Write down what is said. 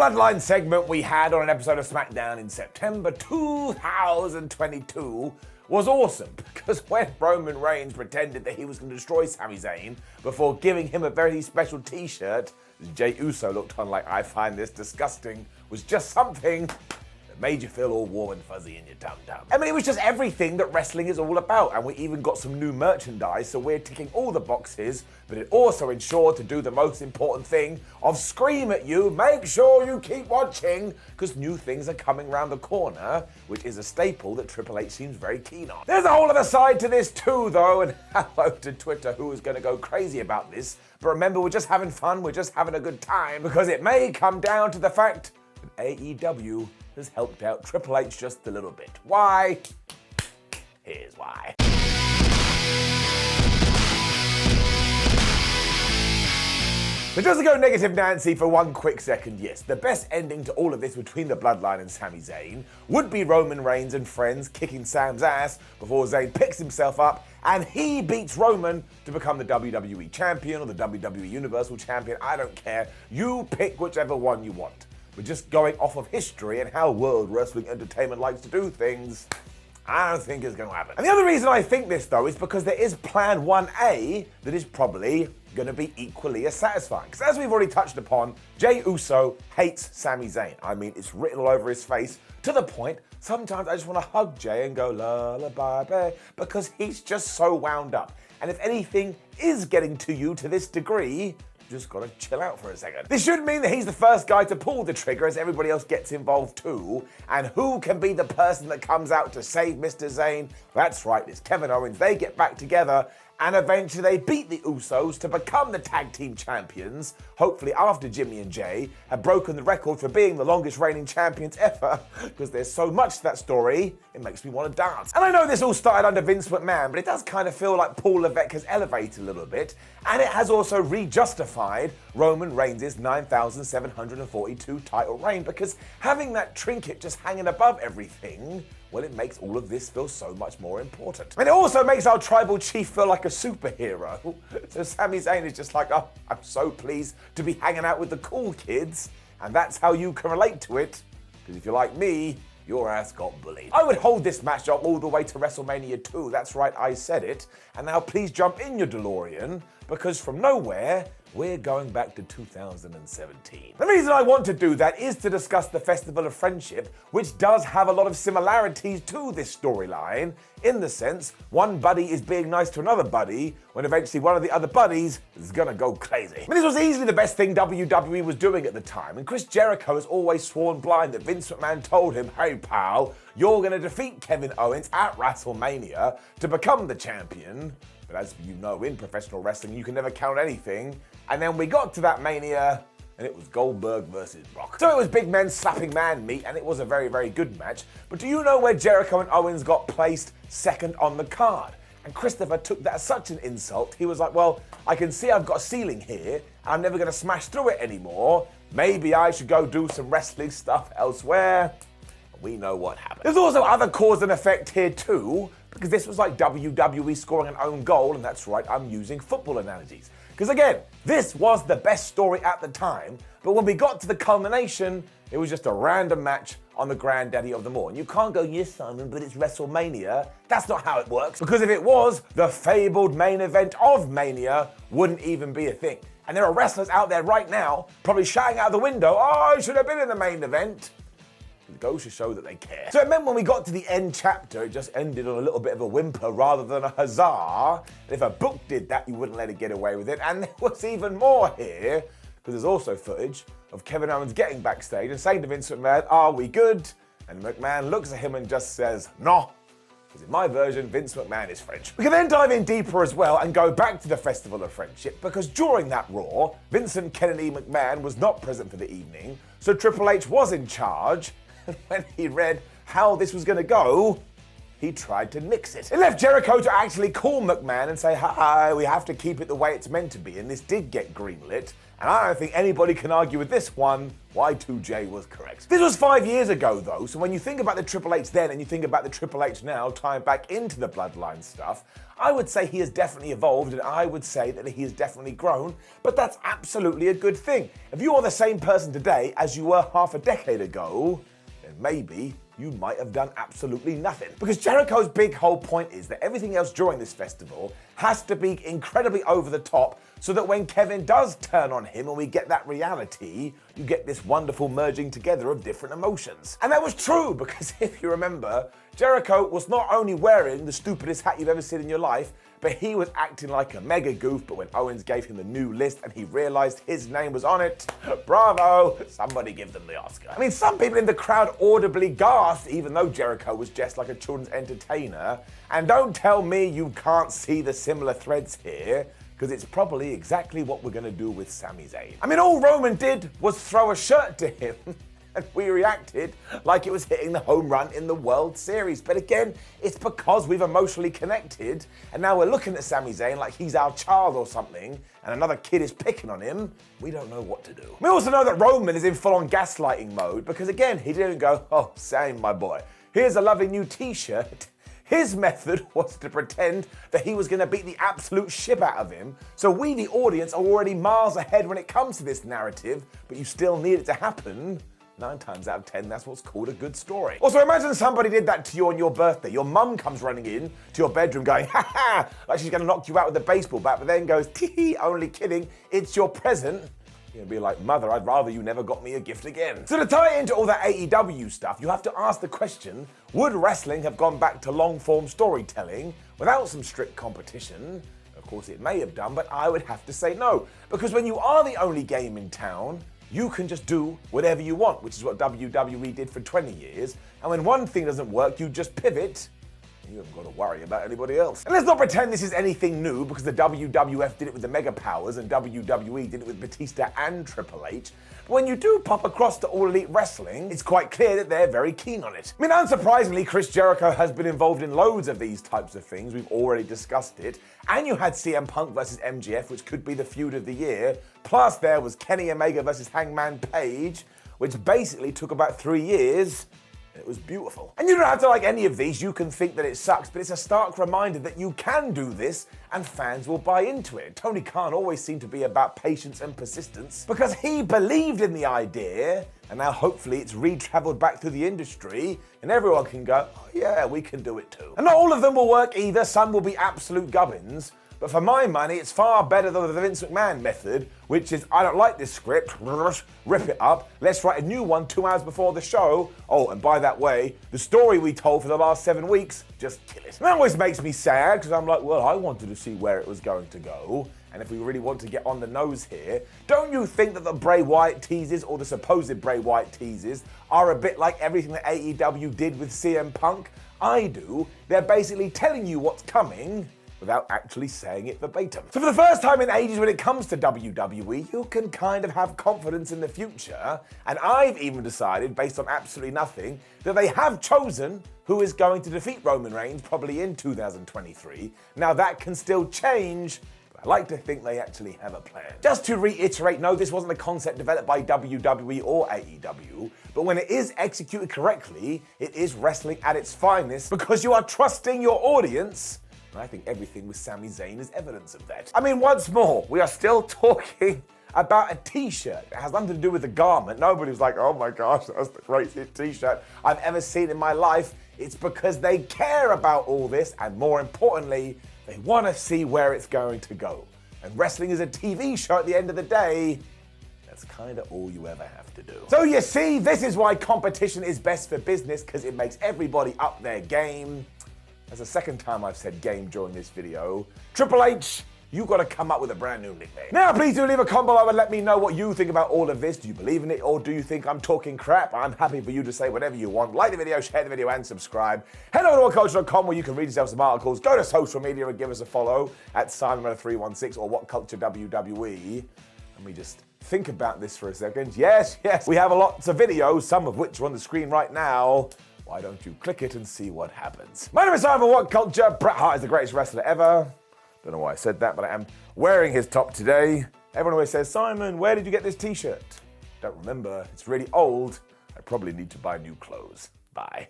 Bloodline segment we had on an episode of SmackDown in September 2022 was awesome, because when Roman Reigns pretended that he was going to destroy Sami Zayn before giving him a very special t-shirt, as Jey Uso looked on like, "I find this disgusting," was just something that made you feel all warm and fuzzy in your tum-tum. I mean, it was just everything that wrestling is all about, and we even got some new merchandise, so we're ticking all the boxes, but it also ensured to do the most important thing of scream at you, make sure you keep watching, because new things are coming around the corner, which is a staple that Triple H seems very keen on. There's a whole other side to this too, though, and hello to Twitter, who is going to go crazy about this, but remember, we're just having fun, we're just having a good time, because it may come down to the fact that AEW has helped out Triple H just a little bit. Why? Here's why. But just to go negative Nancy for one quick second, yes, the best ending to all of this between the Bloodline and Sami Zayn would be Roman Reigns and friends kicking Sam's ass before Zayn picks himself up and he beats Roman to become the WWE Champion or the WWE Universal Champion. I don't care. You pick whichever one you want. But just going off of history and how World Wrestling Entertainment likes to do things, I don't think it's going to happen. And the other reason I think this, though, is because there is Plan 1A that is probably going to be equally as satisfying. Because as we've already touched upon, Jey Uso hates Sami Zayn. I mean, it's written all over his face, to the point sometimes I just want to hug Jey and go, lullaby, because he's just so wound up. And if anything is getting to you to this degree, just gotta chill out for a second. This should mean that he's the first guy to pull the trigger as everybody else gets involved too. And who can be the person that comes out to save Mr. Zayn? That's right, it's Kevin Owens. They get back together and eventually they beat the Usos to become the tag team champions, hopefully after Jimmy and Jay have broken the record for being the longest reigning champions ever, because there's so much to that story, it makes me want to dance. And I know this all started under Vince McMahon, but it does kind of feel like Paul Levesque has elevated a little bit, and it has also re-justified Roman Reigns' 9,742 title reign, because having that trinket just hanging above everything, well, it makes all of this feel so much more important. And it also makes our tribal chief feel like a superhero. So Sami Zayn is just like, oh, I'm so pleased to be hanging out with the cool kids. And that's how you can relate to it. Because if you're like me, your ass got bullied. I would hold this match up all the way to WrestleMania 2. That's right, I said it. And now please jump in your DeLorean, because from nowhere, we're going back to 2017. The reason I want to do that is to discuss the Festival of Friendship, which does have a lot of similarities to this storyline, in the sense one buddy is being nice to another buddy when eventually one of the other buddies is gonna go crazy. I mean, this was easily the best thing WWE was doing at the time, and Chris Jericho has always sworn blind that Vince McMahon told him, hey pal, you're gonna defeat Kevin Owens at WrestleMania to become the champion. But as you know, in professional wrestling, you can never count anything. And then we got to that Mania, and it was Goldberg versus Brock. So it was big men slapping man meat, and it was a very, very good match. But do you know where Jericho and Owens got placed second on the card? And Christopher took that as such an insult. He was like, well, I can see I've got a ceiling here. I'm never going to smash through it anymore. Maybe I should go do some wrestling stuff elsewhere. We know what happened. There's also other cause and effect here too, because this was like WWE scoring an own goal, and that's right, I'm using football analogies. Because again, this was the best story at the time, but when we got to the culmination, it was just a random match on the granddaddy of them all. And you can't go, yes, Simon, but it's WrestleMania. That's not how it works, because if it was, the fabled main event of Mania wouldn't even be a thing. And there are wrestlers out there right now probably shouting out the window, oh, I should have been in the main event. It goes to show that they care. So it meant when we got to the end chapter, it just ended on a little bit of a whimper rather than a huzzah. And if a book did that, you wouldn't let it get away with it. And there was even more here, because there's also footage of Kevin Owens getting backstage and saying to Vince McMahon, are we good? And McMahon looks at him and just says, no. Because in my version, Vince McMahon is French. We can then dive in deeper as well and go back to the Festival of Friendship, because during that Raw, Vincent Kennedy McMahon was not present for the evening, so Triple H was in charge. And when he read how this was going to go, he tried to nix it. It left Jericho to actually call McMahon and say, hi, we have to keep it the way it's meant to be. And this did get greenlit. And I don't think anybody can argue with this one. Y2J was correct. This was 5 years ago though, so when you think about the Triple H then and you think about the Triple H now tying back into the Bloodline stuff, I would say he has definitely evolved and I would say that he has definitely grown, but that's absolutely a good thing. If you are the same person today as you were half a decade ago, then maybe you might have done absolutely nothing. Because Jericho's big whole point is that everything else during this festival has to be incredibly over the top so that when Kevin does turn on him and we get that reality, you get this wonderful merging together of different emotions. And that was true because if you remember, Jericho was not only wearing the stupidest hat you've ever seen in your life, but he was acting like a mega goof. But when Owens gave him the new list and he realized his name was on it, bravo, somebody give them the Oscar. I mean, some people in the crowd audibly gasped, even though Jericho was just like a children's entertainer. And don't tell me you can't see the similar threads here, because it's probably exactly what we're going to do with Sami Zayn. I mean, all Roman did was throw a shirt to him, and we reacted like it was hitting the home run in the World Series. But again, it's because we've emotionally connected, and now we're looking at Sami Zayn like he's our child or something, and another kid is picking on him. We don't know what to do. We also know that Roman is in full-on gaslighting mode, because again, he didn't go, oh, Sam, my boy, here's a lovely new t-shirt. His method was to pretend that he was going to beat the absolute shit out of him, so we, the audience, are already miles ahead when it comes to this narrative, but you still need it to happen. 9 times out of 10, that's what's called a good story. Also, imagine somebody did that to you on your birthday. Your mum comes running in to your bedroom going, ha ha, like she's going to knock you out with a baseball bat, but then goes, tee hee, only kidding, it's your present. You'll be like, mother, I'd rather you never got me a gift again. So to tie into all that AEW stuff, you have to ask the question, would wrestling have gone back to long-form storytelling without some strict competition? Of course, it may have done, but I would have to say no. Because when you are the only game in town, you can just do whatever you want, which is what WWE did for 20 years. And when one thing doesn't work, you just pivot. You haven't got to worry about anybody else. And let's not pretend this is anything new, because the WWF did it with the Mega Powers and WWE did it with Batista and Triple H. But when you do pop across to All Elite Wrestling, it's quite clear that they're very keen on it. I mean, unsurprisingly, Chris Jericho has been involved in loads of these types of things. We've already discussed it. And you had CM Punk versus MJF, which could be the feud of the year. Plus there was Kenny Omega versus Hangman Page, which basically took about 3 years. It was beautiful. And you don't have to like any of these, you can think that it sucks, but it's a stark reminder that you can do this and fans will buy into it. Tony Khan always seemed to be about patience and persistence because he believed in the idea, and now hopefully it's re-traveled back through the industry and everyone can go, oh yeah, we can do it too. And not all of them will work either, some will be absolute gubbins. But for my money, it's far better than the Vince McMahon method, which is, I don't like this script, rip it up, let's write a new one 2 hours before the show. Oh, and by that way, the story we told for the last 7 weeks, just kill it. And that always makes me sad, because I'm like, well, I wanted to see where it was going to go. And if we really want to get on the nose here, don't you think that the Bray Wyatt teases, or the supposed Bray Wyatt teases, are a bit like everything that AEW did with CM Punk? I do. They're basically telling you what's coming, without actually saying it verbatim. So for the first time in ages when it comes to WWE, you can kind of have confidence in the future, and I've even decided, based on absolutely nothing, that they have chosen who is going to defeat Roman Reigns, probably in 2023. Now that can still change, but I like to think they actually have a plan. Just to reiterate, no, this wasn't a concept developed by WWE or AEW, but when it is executed correctly, it is wrestling at its finest, because you are trusting your audience. And I think everything with Sami Zayn is evidence of that. I mean, once more, we are still talking about a t-shirt. It has nothing to do with the garment. Nobody was like, oh my gosh, that's the greatest t-shirt I've ever seen in my life. It's because they care about all this, and more importantly, they want to see where it's going to go. And wrestling is a TV show at the end of the day. That's kind of all you ever have to do. So you see, this is why competition is best for business, because it makes everybody up their game. That's the second time I've said game during this video. Triple H, you gotta come up with a brand new nickname. Now please do leave a comment below and let me know what you think about all of this. Do you believe in it, or do you think I'm talking crap? I'm happy for you to say whatever you want. Like the video, share the video, and subscribe. Head over to whatculture.com where you can read yourself some articles. Go to social media and give us a follow at Simon316 or What Culture WWE. Let me just think about this for a second. Yes, we have lots of videos, some of which are on the screen right now. Why don't you click it and see what happens? My name is Simon What Culture. Bret Hart is the greatest wrestler ever. Don't know why I said that, but I am wearing his top today. Everyone always says, Simon, where did you get this t-shirt? Don't remember, it's really old. I probably need to buy new clothes. Bye.